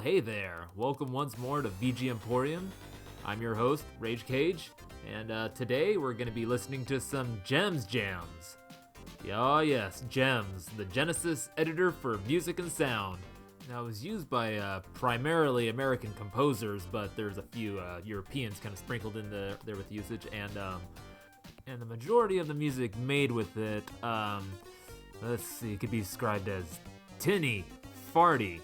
hey there. Welcome once more to VG Emporium. I'm your host, Rage Cage, and today we're going to be listening to some Gems Jams. Oh yes, Gems, the Genesis editor for music and sound. Now, it was used by primarily American composers, but there's a few Europeans kind of sprinkled in there with usage, and the majority of the music made with it, let's see, it could be described as tinny, farty,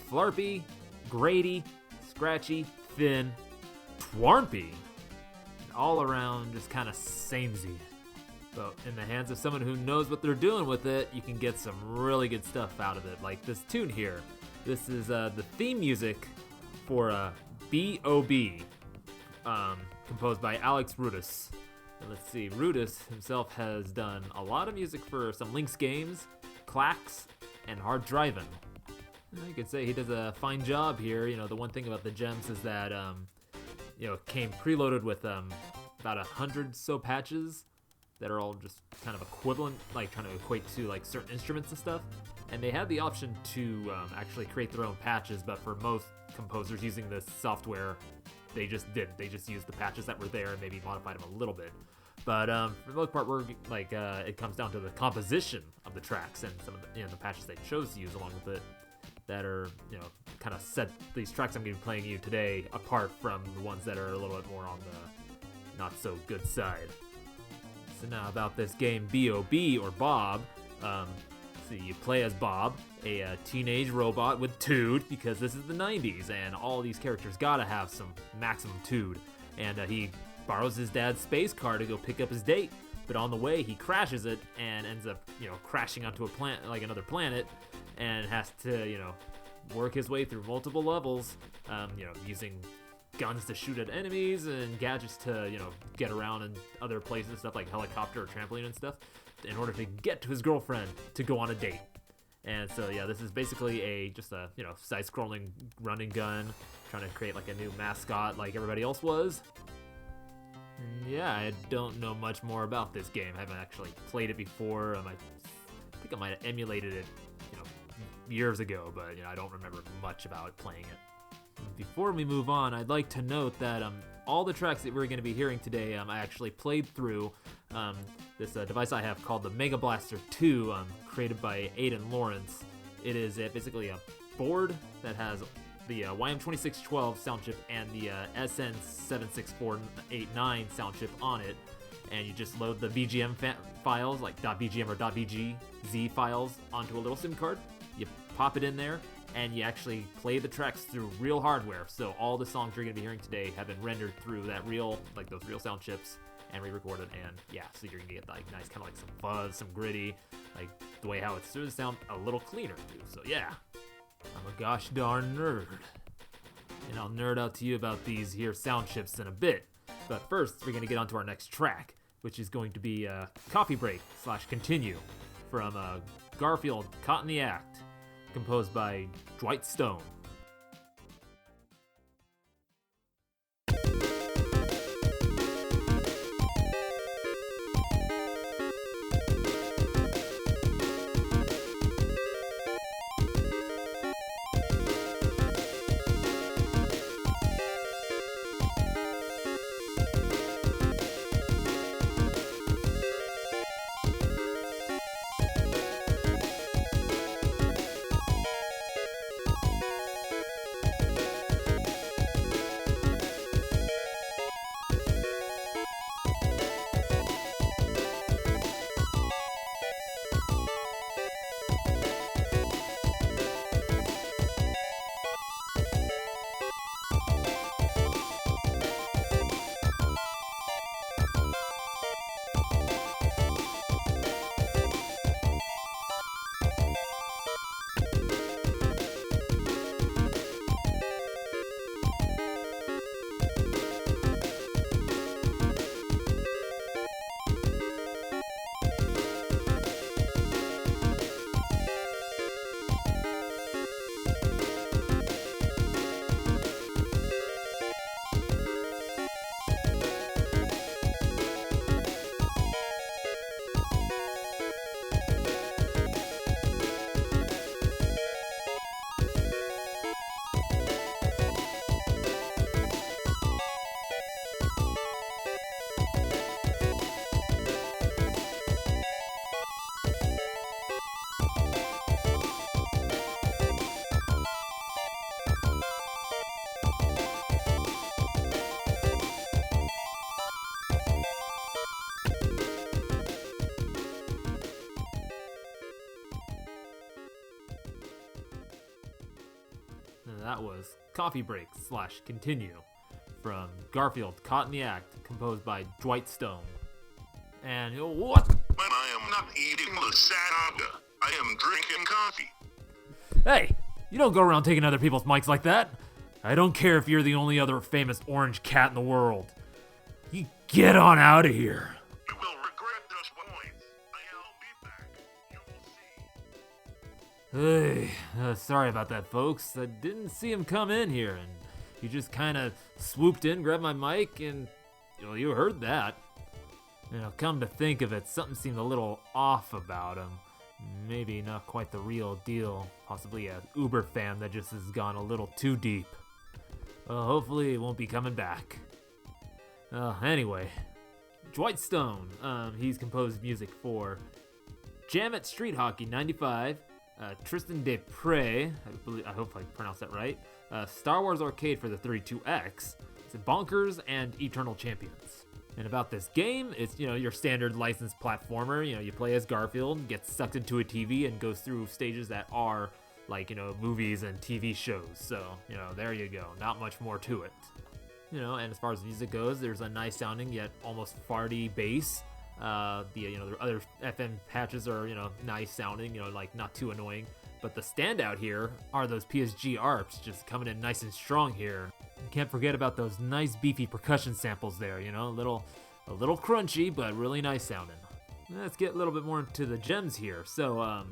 flarpy, graty, scratchy, thin, twarmpy, all around just kind of samey. But in the hands of someone who knows what they're doing with it, you can get some really good stuff out of it, like this tune here. This is the theme music for B.O.B, composed by Rudis. And let's see, Rudis himself has done a lot of music for some Lynx games, Clacks, and Hard Drivin'. You could say he does a fine job here. You know, the one thing about the Gems is that, it came preloaded with about 100 so patches that are all just kind of equivalent, like trying to equate to like certain instruments and stuff. And they had the option to actually create their own patches, but for most composers using this software, they just didn't. They just used the patches that were there and maybe modified them a little bit. But for the most part, it comes down to the composition of the tracks and some of the patches they chose to use along with it that are, kind of set these tracks I'm going to be playing you today apart from the ones that are a little bit more on the not so good side. So now about this game B.O.B or Bob. So you play as Bob, a teenage robot with tood, because this is the 90s and all these characters gotta have some maximum tood. And he borrows his dad's space car to go pick up his date, but on the way he crashes it and ends up, crashing onto another planet, and has to, work his way through multiple levels, using guns to shoot at enemies and gadgets to, get around in other places, stuff like helicopter or trampoline and stuff, in order to get to his girlfriend to go on a date. And so, yeah, this is basically just a, side-scrolling running gun, trying to create like a new mascot like everybody else was. And yeah, I don't know much more about this game. I haven't actually played it before. I think I might have emulated it, years ago, but I don't remember much about playing it. Before we move on, I'd like to note that all the tracks that we're going to be hearing today, I actually played through this device I have called the Mega Blaster 2, created by Aidan Lawrence. It is basically a board that has the YM2612 sound chip and the SN76489 sound chip on it, and you just load the BGM files, like .bgm or .bgz files, onto a little SIM card. You pop it in there, and you actually play the tracks through real hardware. So all the songs you're going to be hearing today have been rendered through those real sound chips and re-recorded. And yeah, so you're going to get like nice, kind of like some fuzz, some gritty, like the way how it's supposed to sound a little cleaner too. So yeah, I'm a gosh darn nerd, and I'll nerd out to you about these here sound chips in a bit. But first, we're going to get on to our next track, which is going to be Coffee Break / Continue from Garfield, Caught in the Act, composed by Dwight Stone. that was Coffee Break / Continue from Garfield, Caught in the Act, composed by Dwight Stone. And what? When I am not eating lasagna, I am drinking coffee. Hey, you don't go around taking other people's mics like that. I don't care if you're the only other famous orange cat in the world. You get on out of here. You will regret this point. I'll be back. You will see. Hey, sorry about that, folks. I didn't see him come in here, and he just kind of swooped in, grabbed my mic, and you heard that. Come to think of it, something seemed a little off about him. Maybe not quite the real deal. Possibly a Uber fan that just has gone a little too deep. Well, hopefully he won't be coming back. Anyway, Dwight Stone. He's composed music for Jam at Street Hockey 95, Tristan de Prey, I hope I pronounced that right, Star Wars Arcade for the 32X, Bonkers, and Eternal Champions. And about this game, it's, your standard licensed platformer. You play as Garfield, gets sucked into a TV, and goes through stages that are like, movies and TV shows. So, there you go. Not much more to it. And as far as music goes, there's a nice sounding yet almost farty bass. The other FM patches are, nice sounding, like not too annoying. But the standout here are those PSG arps just coming in nice and strong here. You can't forget about those nice beefy percussion samples there, a little crunchy, but really nice sounding. Let's get a little bit more into the gems here. So,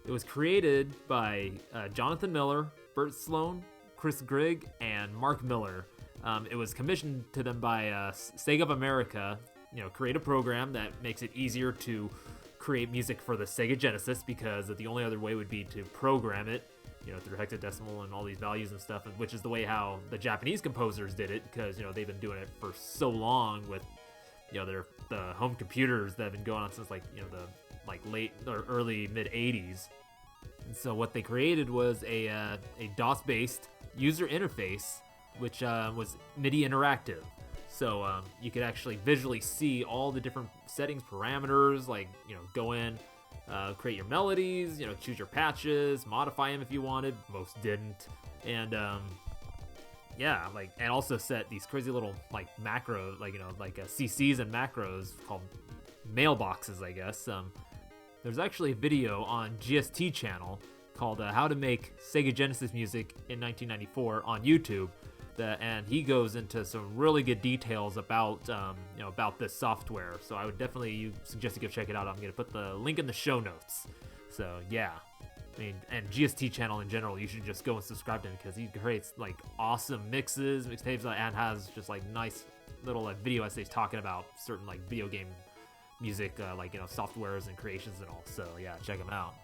it was created by Jonathan Miller, Bert Sloan, Chris Grigg, and Mark Miller. It was commissioned to them by Sega of America, create a program that makes it easier to create music for the Sega Genesis, because the only other way would be to program it, through hexadecimal and all these values and stuff, which is the way how the Japanese composers did it, because, they've been doing it for so long with, the home computers that have been going on since the late or early mid 80s. And so what they created was a DOS-based user interface, which was MIDI interactive. So you could actually visually see all the different settings, parameters, go in, create your melodies, choose your patches, modify them if you wanted. Most didn't. And and also set these crazy little macro, CCs and macros called mailboxes, I guess. There's actually a video on GST channel called How to Make Sega Genesis Music in 1994 on YouTube. And he goes into some really good details about about this software. So I would definitely suggest you go check it out. I'm gonna put the link in the show notes. So yeah, and GST channel in general, you should just go and subscribe to him, because he creates awesome mixtapes, and has just nice little video essays talking about certain video game music, softwares and creations and all. So yeah, check him out.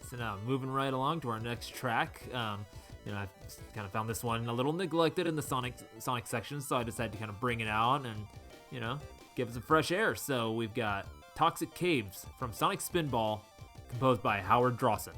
So now moving right along to our next track. I kind of found this one a little neglected in the Sonic section, so I decided to kind of bring it out and, give it some fresh air. So we've got Toxic Caves from Sonic Spinball, composed by Howard Drossin.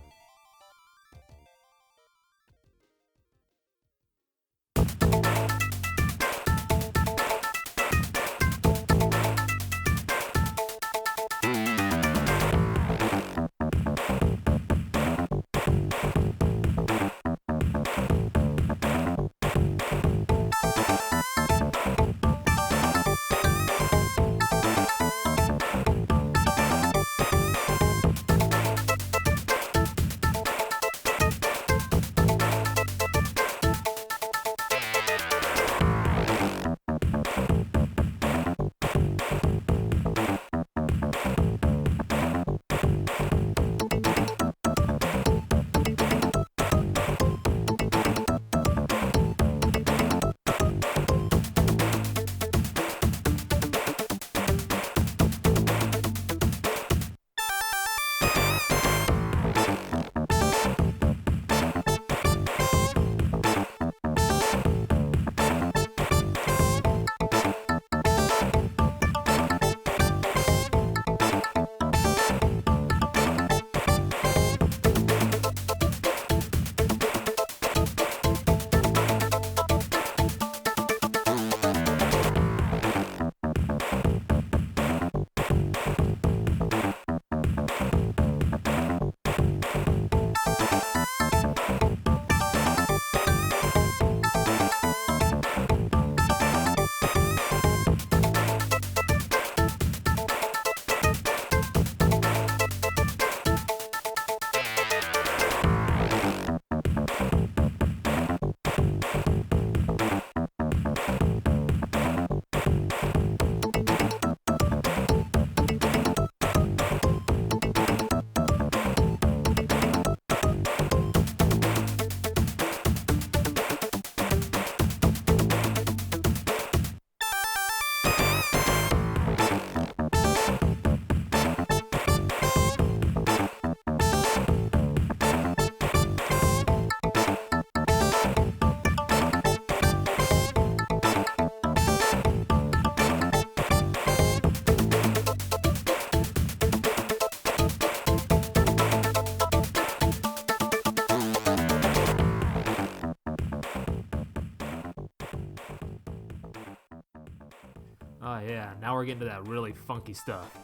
yeah, now we're getting to that really funky stuff.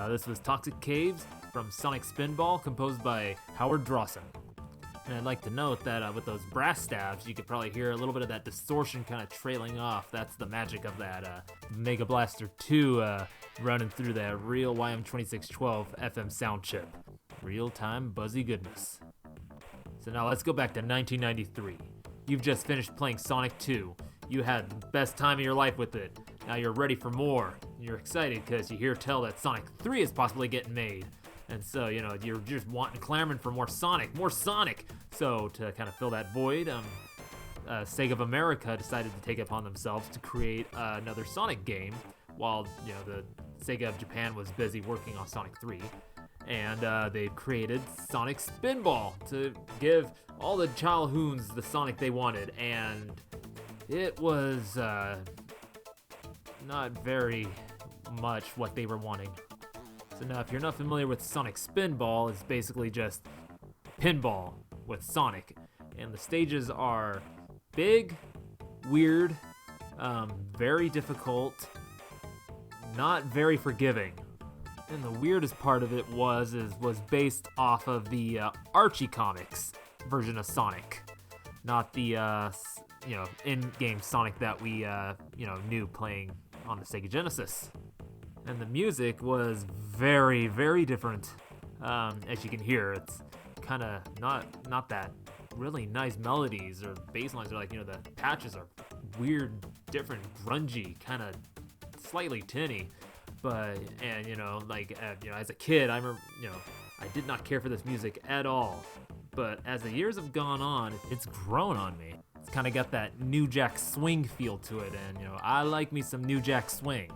This was Toxic Caves from Sonic Spinball, composed by Howard Drossin. And I'd like to note that with those brass stabs, you could probably hear a little bit of that distortion kind of trailing off. That's the magic of that Mega Blaster 2 running through that real YM2612 FM sound chip. Real-time buzzy goodness. So now let's go back to 1993. You've just finished playing Sonic 2. You had the best time of your life with it. Now you're ready for more. You're excited because you hear tell that Sonic 3 is possibly getting made. And so, you're just clamoring for more Sonic, more Sonic. So to kind of fill that void, Sega of America decided to take it upon themselves to create another Sonic game while, the Sega of Japan was busy working on Sonic 3. And they created Sonic Spinball to give all the childhoons the Sonic they wanted. And it was not very much what they were wanting. So now, if you're not familiar with Sonic Spinball, it's basically just pinball with Sonic. And the stages are big, weird, very difficult, not very forgiving. And the weirdest part of it was based off of the Archie comics version of Sonic, not the in-game Sonic that we knew playing on the Sega Genesis. And the music was very, very different. As you can hear, it's kind of not that really nice melodies or bass lines. Are the patches are weird, different, grungy, kind of slightly tinny. But as a kid, I remember I did not care for this music at all. But as the years have gone on, it's grown on me. It's kind of got that New Jack Swing feel to it, and I like me some New Jack Swing.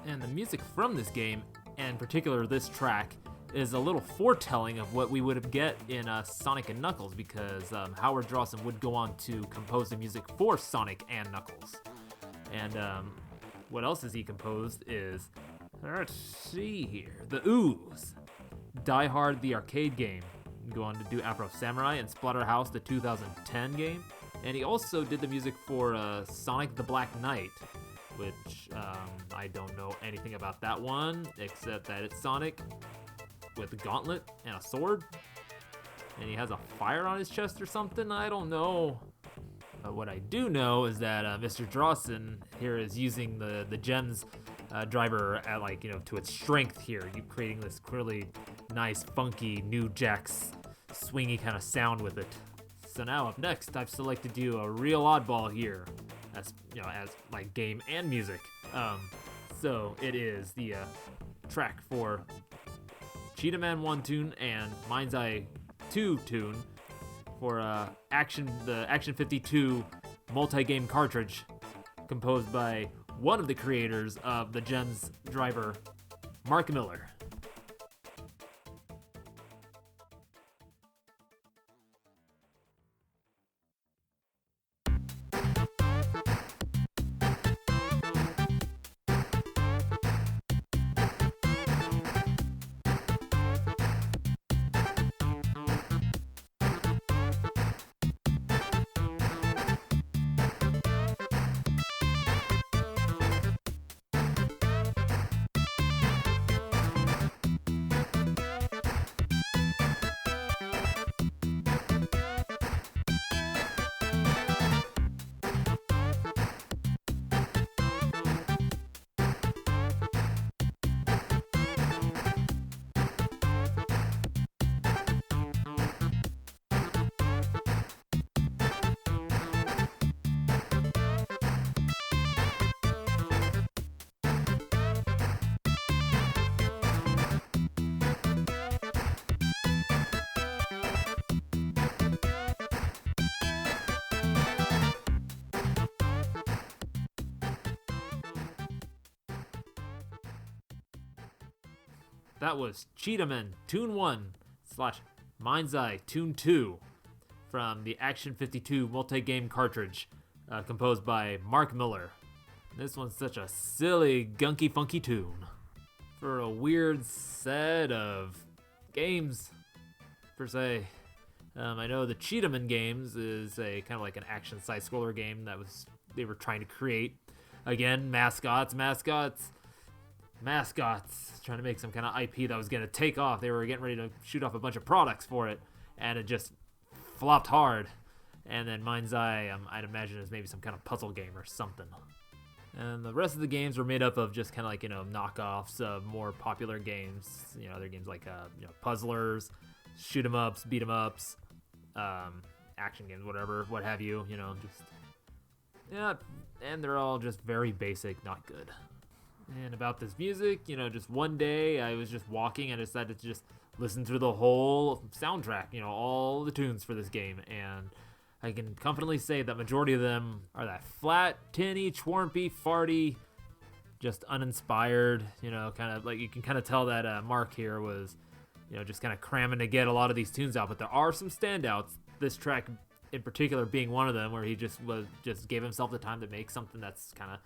And the music from this game, and in particular this track, is a little foretelling of what we would get in Sonic and Knuckles, because Howard Drossin would go on to compose the music for Sonic and Knuckles. And what else has he composed is, let's see here, The Ooze, Die Hard the arcade game, go on to do Afro Samurai and Splatterhouse the 2010 game, and he also did the music for Sonic the Black Knight, which I don't know anything about that one, except that it's Sonic with a gauntlet and a sword, and he has a fire on his chest or something, I don't know. But what I do know is that Mr. Drossin here is using the Gems driver at to its strength here. You're creating this really nice, funky, New Jack's swingy kind of sound with it. So now up next, I've selected you a real oddball here, as game and music. So it is the track for Cheetahmen 1 tune and Mind's Eye 2 tune for the Action 52 multi-game cartridge, composed by one of the creators of the Gems driver, Mark Miller. That was Cheetahmen Tune 1 / Mind's Eye Tune 2 from the Action 52 multi-game cartridge, composed by Mark Miller. This one's such a silly, gunky, funky tune for a weird set of games, per se. I know the Cheetahmen games is a kind of like an action side-scroller game that they were trying to create. Again, mascots. Trying to make some kind of IP that was going to take off. They were getting ready to shoot off a bunch of products for it, and it just flopped hard. And then Mind's Eye, I'd imagine, is maybe some kind of puzzle game or something. And the rest of the games were made up of just kind of like, knockoffs of more popular games. Other games like, puzzlers, shoot 'em ups, beat 'em ups, action games, what have you, and they're all just very basic, not good. And about this music, just one day I was just walking and I decided to just listen through the whole soundtrack, all the tunes for this game, and I can confidently say that majority of them are that flat, tinny, twarmpy, farty, just uninspired, kind of like you can kind of tell that Mark here was, just kind of cramming to get a lot of these tunes out, but there are some standouts. This track in particular being one of them, where he just gave himself the time to make something that's kind of,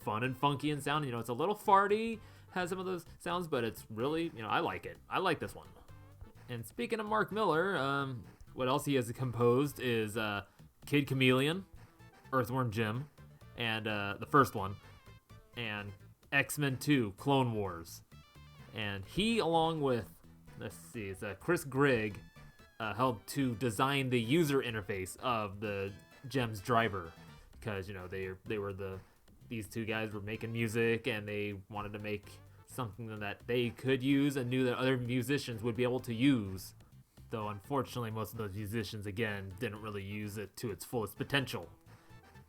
fun and funky in sound. It's a little farty, has some of those sounds, but it's really, I like it. I like this one. And speaking of Mark Miller, what else he has composed is Kid Chameleon, Earthworm Jim, and the first one, and X-Men 2, Clone Wars. And he, along with, it's Chris Grigg, helped to design the user interface of the Gems driver, because these two guys were making music and they wanted to make something that they could use and knew that other musicians would be able to use. Though unfortunately most of those musicians again didn't really use it to its fullest potential.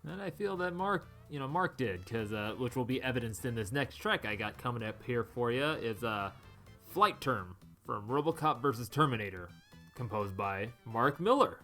And I feel that Mark did, because which will be evidenced in this next track I got coming up here for you is Flight Term from Robocop vs. Terminator, composed by Mark Miller.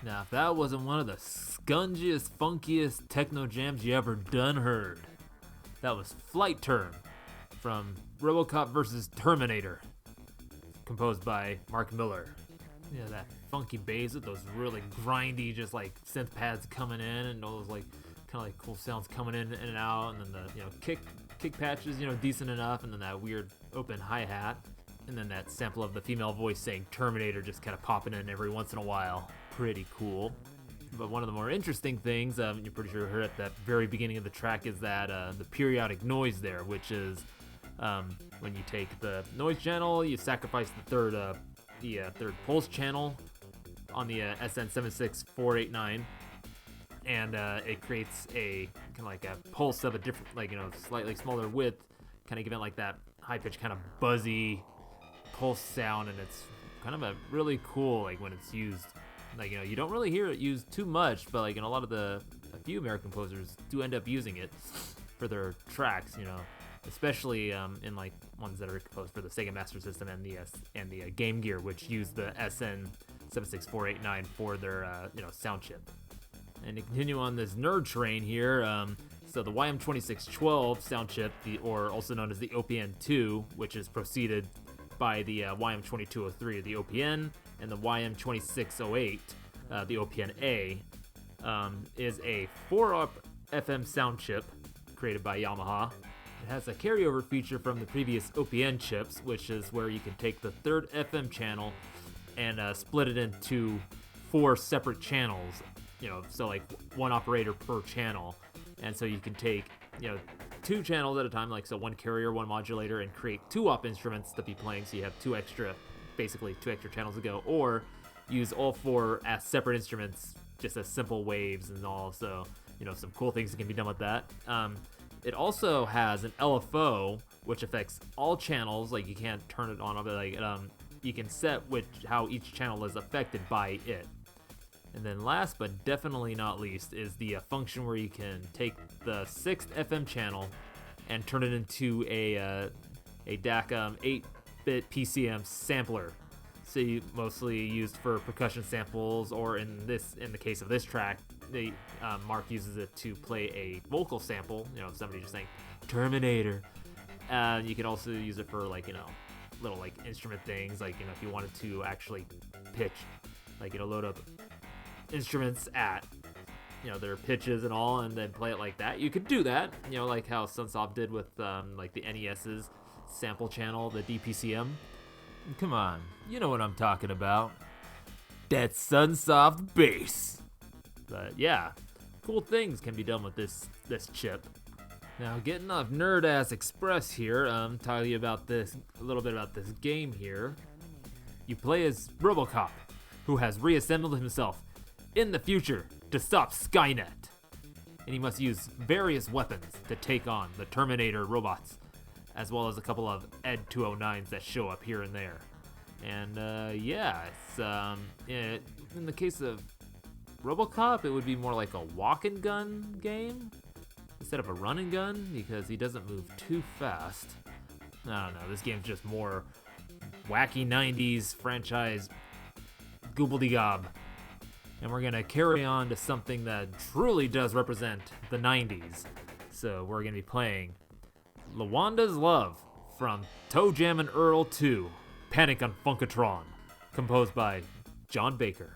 Now, if that wasn't one of the scungiest, funkiest techno jams you ever done heard, that was Flight Term from Robocop vs. Terminator, composed by Mark Miller. Yeah, that funky bass with those really grindy, just like synth pads coming in, and all those like kind of like cool sounds coming in and out, and then the kick patches, decent enough, and then that weird open hi-hat, and then that sample of the female voice saying Terminator just kind of popping in every once in a while. Pretty cool. But one of the more interesting things, you're pretty sure you heard at the very beginning of the track, is that the periodic noise there, which is when you take the noise channel, you sacrifice the third pulse channel on the SN76489, and it creates a kind of like a pulse of a different, slightly smaller width, kind of giving it like that high-pitched kind of buzzy pulse sound, and it's kind of a really cool, like, when it's used. Like, you don't really hear it used too much, but like in a lot of a few American composers do end up using it for their tracks, especially in like ones that are composed for the Sega Master System and the Game Gear, which use the SN76489 for their sound chip. And to continue on this nerd train here, so the YM2612 sound chip, or also known as the OPN2, which is preceded by the YM2203, the OPN, and the YM2608, the OPN-A, is a 4-up FM sound chip created by Yamaha. It has a carryover feature from the previous OPN chips, which is where you can take the third FM channel and split it into 4 separate channels, so like one operator per channel. And so you can take, 2 channels at a time, like so 1 carrier, 1 modulator, and create 2-op instruments to be playing, so you have 2 extra channels to go, or use all 4 as separate instruments, just as simple waves and all. So, some cool things that can be done with that. It also has an LFO, which affects all channels. Like, you can't turn it on, but like you can set how each channel is affected by it. And then last but definitely not least is the function where you can take the 6th FM channel and turn it into a DAC 8-bit PCM sampler. So mostly used for percussion samples, or in the case of this track, Mark uses it to play a vocal sample. Somebody just saying Terminator. You can also use it for like little like instrument things, like if you wanted to actually pitch, like load up instruments at their pitches and all, and then play it like that. You could do that, like how Sunsoft did with like the NES's sample channel, the DPCM. Come on, you know what I'm talking about. That Sunsoft bass. But yeah, cool things can be done with this chip. Now, getting off Nerd Ass Express here, tell you a little bit about this game here. You play as Robocop, who has reassembled himself in the future to stop Skynet. And he must use various weapons to take on the Terminator robots, as well as a couple of Ed 209s that show up here and there. And it's in the case of Robocop, it would be more like a walk and gun game instead of a run and gun, because he doesn't move too fast. I don't know, this game's just more wacky 90s franchise gobbledygob. And we're gonna carry on to something that truly does represent the 90s. So we're gonna be playing Lewanda's Love from Toe Jam and Earl 2, Panic on Funk-O-Tron, composed by John Baker.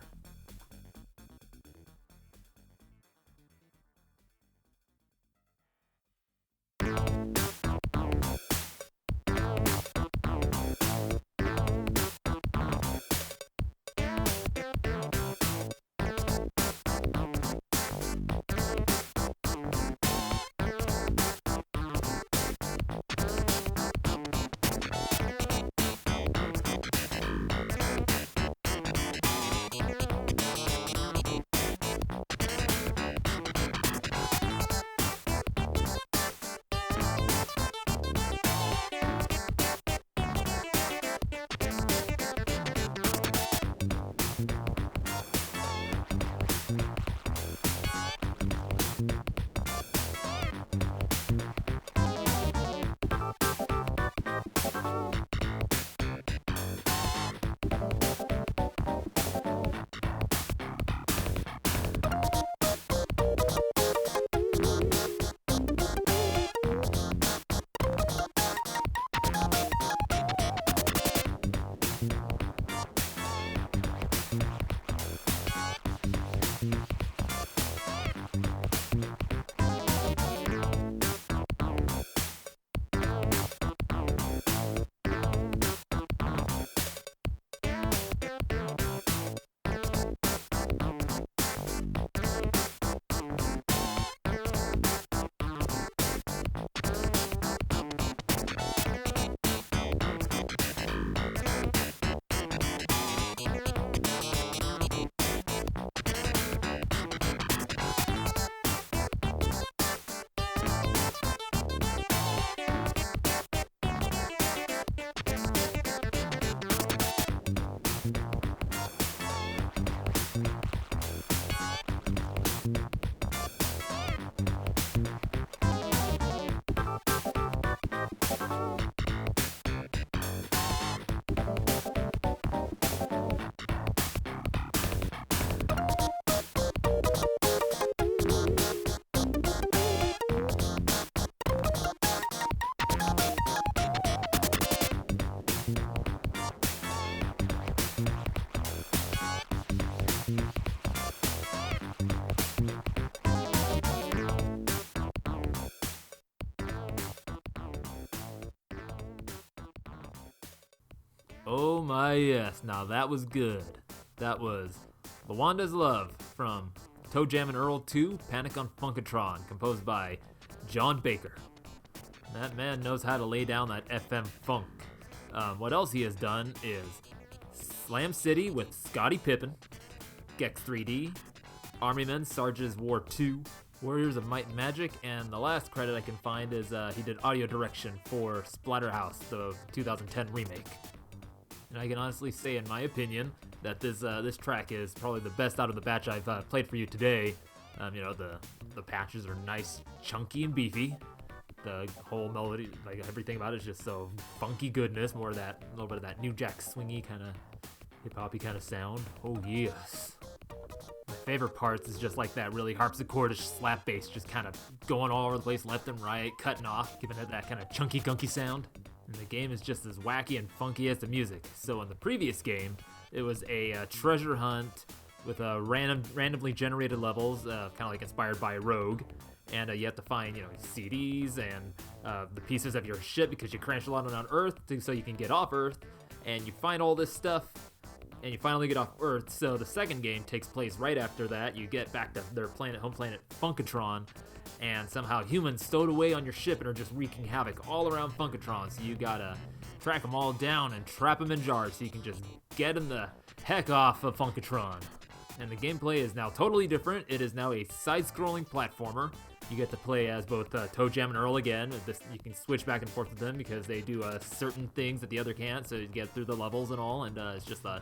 Oh my yes, now that was good. That was Lewanda's Love from Toe Jam and Earl 2, Panic on Funk-O-Tron, composed by John Baker. That man knows how to lay down that FM funk. What else he has done is Slam City with Scottie Pippen, Gex 3D, Army Men, Sarge's War 2, Warriors of Might and Magic, and the last credit I can find is he did audio direction for Splatterhouse, the 2010 remake. And I can honestly say, in my opinion, that this track is probably the best out of the batch I've played for you today. The patches are nice, chunky, and beefy. The whole melody, like everything about it, is just so funky goodness. More of that, a little bit of that New Jack swingy kind of hip-hoppy kind of sound. Oh yes. My favorite parts is just like that really harpsichordish slap bass, just kind of going all over the place, left and right, cutting off, giving it that kind of chunky, gunky sound. And the game is just as wacky and funky as the music. So in the previous game, it was a treasure hunt with randomly generated levels, kind of like inspired by Rogue. And you have to find, CDs and the pieces of your ship because you crash a lot on Earth so you can get off Earth. And you find all this stuff, and you finally get off Earth. So the second game takes place right after that. You get back to their home planet, Funk-O-Tron, and somehow humans stowed away on your ship and are just wreaking havoc all around Funk-O-Tron. So you gotta track them all down and trap them in jars so you can just get them the heck off of Funk-O-Tron. And the gameplay is now totally different. It is now a side-scrolling platformer. You get to play as both Toe Jam and Earl again. You can switch back and forth with them because they do certain things that the other can't, so you get through the levels and all, and it's just a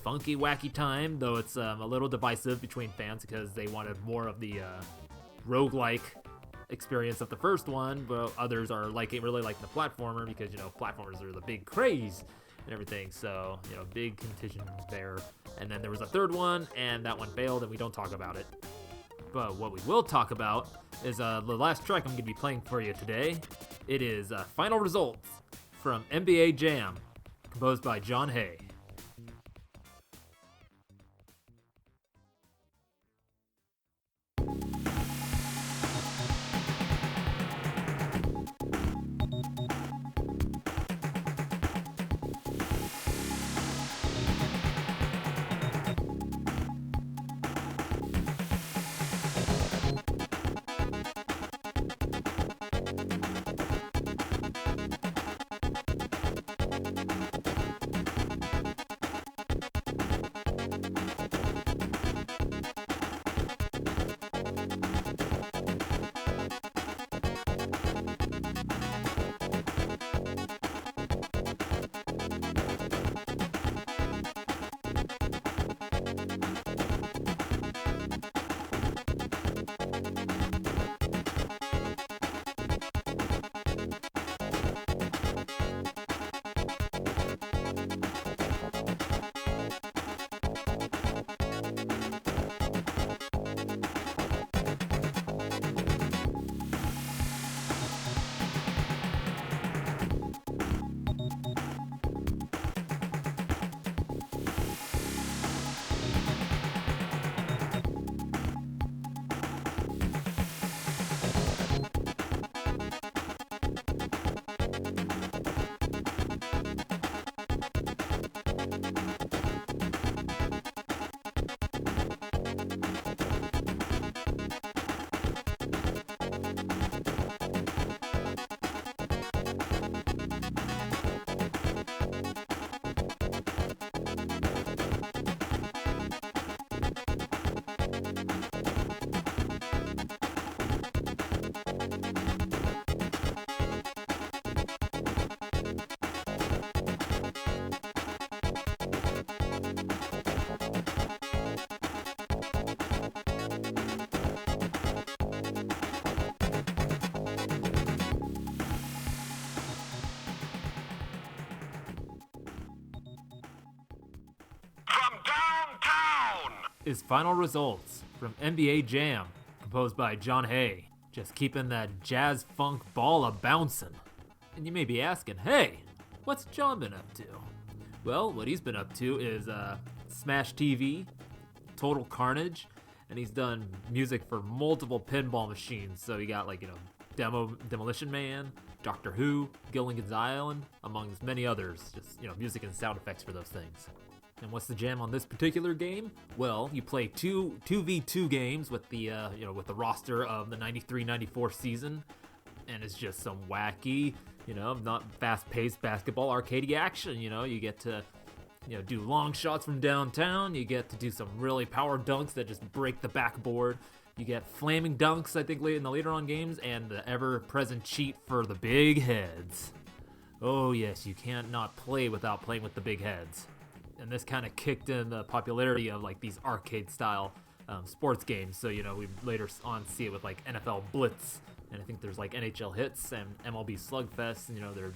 funky, wacky time, though it's a little divisive between fans because they wanted more of the roguelike experience of the first one, but others are really like the platformer because, platformers are the big craze and everything, so, big contingent there. And then there was a third one, and that one failed, and we don't talk about it. But what we will talk about is the last track I'm going to be playing for you today. It is Final Results from NBA Jam, composed by John Hay. Is Final Results from NBA Jam, composed by John Hay. Just keeping that jazz funk ball a bouncing. And you may be asking, hey, what's John been up to? Well, what he's been up to is Smash TV, Total Carnage, and he's done music for multiple pinball machines. So you got Demolition Man, Doctor Who, Gilligan's Island, among many others. Just, music and sound effects for those things. And what's the jam on this particular game? Well, you play 2v2 games with the with the roster of the 93-94 season, and it's just some wacky, not fast-paced basketball arcadey action. You get to do long shots from downtown. You get to do some really power dunks that just break the backboard. You get flaming dunks, I think, in the later on games, and the ever-present cheat for the big heads. Oh yes, you can't not play without playing with the big heads. And this kind of kicked in the popularity of like these arcade-style sports games. So we later on see it with like NFL Blitz, and I think there's like NHL Hits and MLB Slugfest. And they're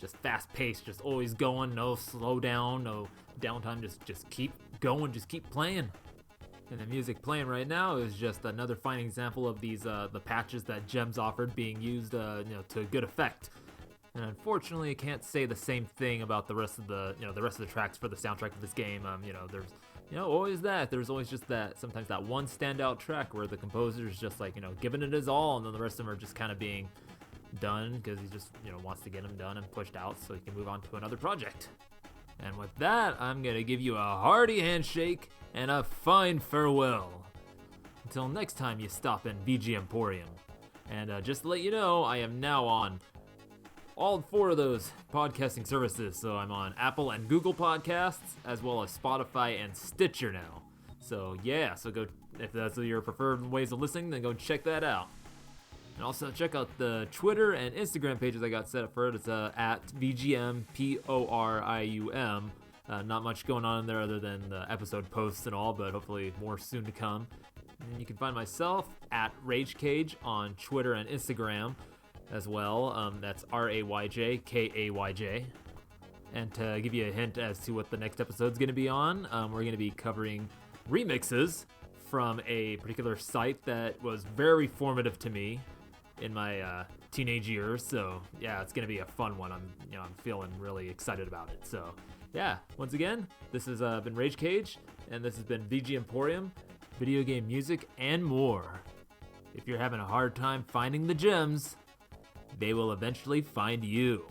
just fast-paced, just always going, no slow down, no downtime, just keep going, just keep playing. And the music playing right now is just another fine example of these the patches that Gems offered being used to good effect. And unfortunately, I can't say the same thing about the rest of the tracks for the soundtrack of this game. There's always that. There's always just that, sometimes that one standout track where the composer's just like, giving it his all, and then the rest of them are just kind of being done because he just, wants to get them done and pushed out so he can move on to another project. And with that, I'm going to give you a hearty handshake and a fine farewell. Until next time you stop in VG Emporium. And just to let you know, I am now on all 4 of those podcasting services. So I'm on Apple and Google Podcasts, as well as Spotify and Stitcher now. So yeah, go, if that's your preferred ways of listening, then go check that out. And also check out the Twitter and Instagram pages I got set up for it. It's at VGMPORIUM. Not much going on in there other than the episode posts and all, but hopefully more soon to come. And you can find myself at RageCage on Twitter and Instagram as well. That's RAYJKAYJ. And to give you a hint as to what the next episode's going to be on, we're going to be covering remixes from a particular site that was very formative to me in my teenage years. So yeah, it's going to be a fun one. I'm feeling really excited about it. So yeah, once again, this has been Rage Cage, and this has been VG Emporium, video game music and more. If you're having a hard time finding the gems, they will eventually find you.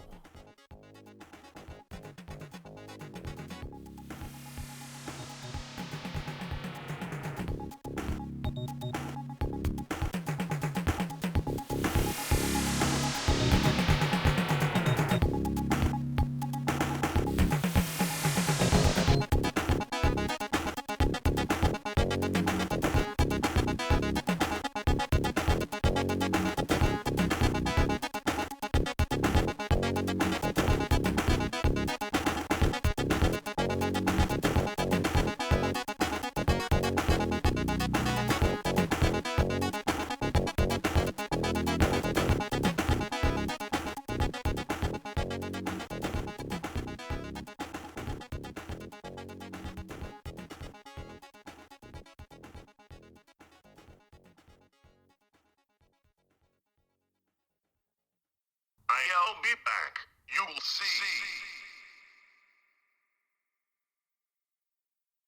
I'll be back. You will see.